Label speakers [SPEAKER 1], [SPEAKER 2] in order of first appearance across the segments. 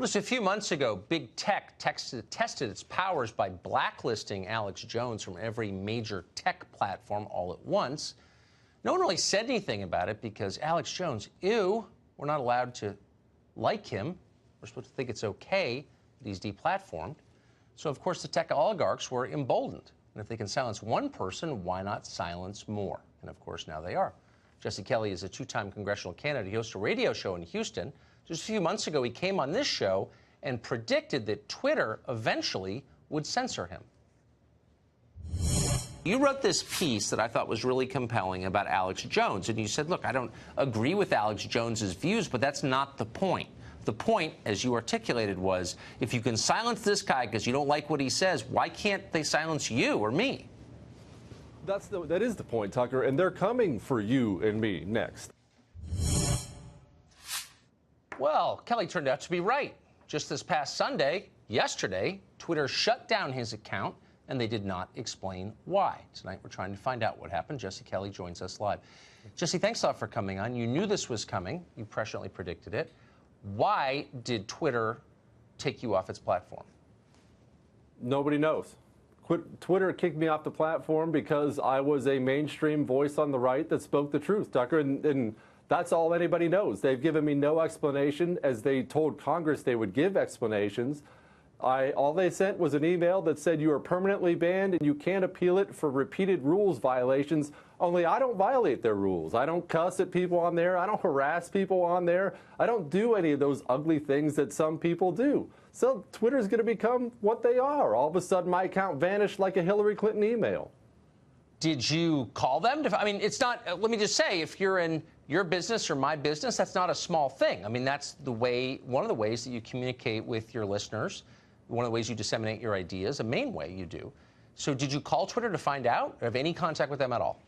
[SPEAKER 1] Well, just a few months ago, big tech tested its powers by blacklisting Alex Jones from every major tech platform all at once. No one really said anything about it because Alex Jones, ew, we're not allowed to like him. We're supposed to think it's okay that he's deplatformed. So, of course, the tech oligarchs were emboldened. And if they can silence one person, why not silence more? And, of course, now they are. Jesse Kelly is a two-time congressional candidate. He hosts a radio show in Houston. Just a few months ago, he came on this show and predicted that Twitter eventually would censor him. You wrote this piece that I thought was really compelling about Alex Jones, and you said, look, I don't agree with Alex Jones's views, but that's not the point. The point, as you articulated, was if you can silence this guy because you don't like what he says, why can't they silence you or me?
[SPEAKER 2] That is the point, Tucker, and they're coming for you and me next.
[SPEAKER 1] Well, Kelly turned out to be right. Just this past Sunday, yesterday, Twitter shut down his account, and they did not explain why. Tonight, we're trying to find out what happened. Jesse Kelly joins us live. Jesse, thanks a lot for coming on. You knew this was coming. You presciently predicted it. Why did Twitter take you off its platform?
[SPEAKER 2] Nobody knows. Twitter kicked me off the platform because I was a mainstream voice on the right that spoke the truth, Tucker, and that's all anybody knows. They've given me no explanation, as they told Congress they would give explanations. All they sent was an email that said you are permanently banned and you can't appeal it for repeated rules violations, only I don't violate their rules. I don't cuss at people on there. I don't harass people on there. I don't do any of those ugly things that some people do. So Twitter's going to become what they are. All of a sudden, my account vanished like a Hillary Clinton email.
[SPEAKER 1] Did you call them? I mean, it's not, let me just say, if you're in your business or my business, that's not a small thing. I mean, that's the way, one of the ways that you communicate with your listeners, one of the ways you disseminate your ideas, a main way you do. So did you call Twitter to find out, or have any contact with them at all?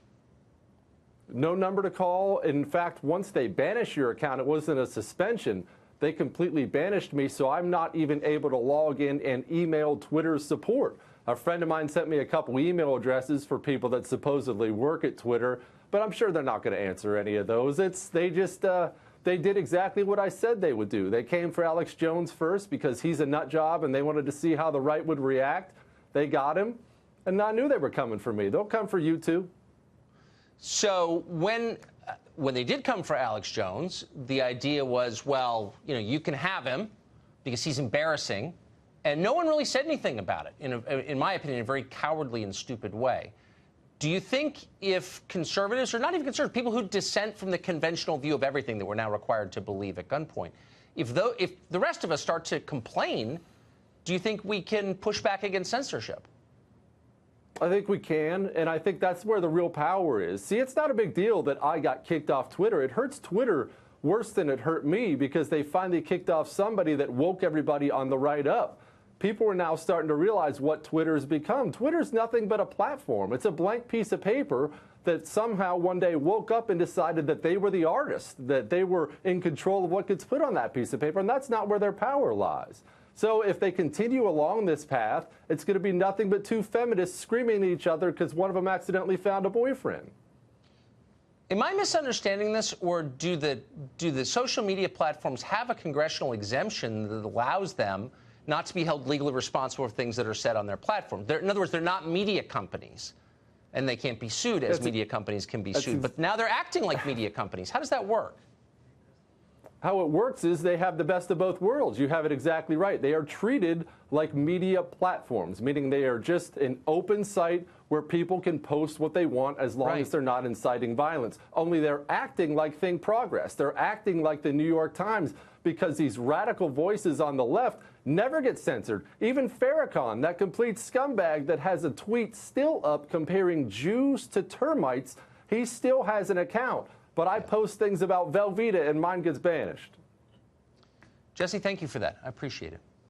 [SPEAKER 2] No number to call. In fact, once they banish your account, it wasn't a suspension. They completely banished me, so I'm not even able to log in and email Twitter's support. A friend of mine sent me a couple email addresses for people that supposedly work at Twitter, but I'm sure they're not going to answer any of those. They did exactly what I said they would do. They came for Alex Jones first because he's a nut job and they wanted to see how the right would react. They got him, and I knew they were coming for me. They'll come for you too.
[SPEAKER 1] So when they did come for Alex Jones, the idea was, well, you know, you can have him because he's embarrassing. And no one really said anything about it, in my opinion, in a very cowardly and stupid way. Do you think if conservatives, or not even conservatives, people who dissent from the conventional view of everything that we're now required to believe at gunpoint, if the rest of us start to complain, do you think we can push back against censorship?
[SPEAKER 2] I think we can, and I think that's where the real power is. See, it's not a big deal that I got kicked off Twitter. It hurts Twitter worse than it hurt me because they finally kicked off somebody that woke everybody on the right up. People are now starting to realize what Twitter has become. Twitter's nothing but a platform. It's a blank piece of paper that somehow one day woke up and decided that they were the artist, that they were in control of what gets put on that piece of paper, and that's not where their power lies. So if they continue along this path, it's going to be nothing but two feminists screaming at each other because one of them accidentally found a boyfriend.
[SPEAKER 1] Am I misunderstanding this, or do the social media platforms have a congressional exemption that allows them not to be held legally responsible for things that are said on their platform? In other words, they're not media companies, and they can't be sued as media companies can be sued. But now they're acting like media companies. How does that work?
[SPEAKER 2] How it works is they have the best of both worlds. You have it exactly right. They are treated like media platforms, meaning they are just an open site where people can post what they want as long as they're not inciting violence. Only they're acting like Think Progress. They're acting like the New York Times because these radical voices on the left never get censored. Even Farrakhan, that complete scumbag that has a tweet still up comparing Jews to termites, he still has an account. But I post things about Velveeta and mine gets banished.
[SPEAKER 1] Jesse, thank you for that. I appreciate it.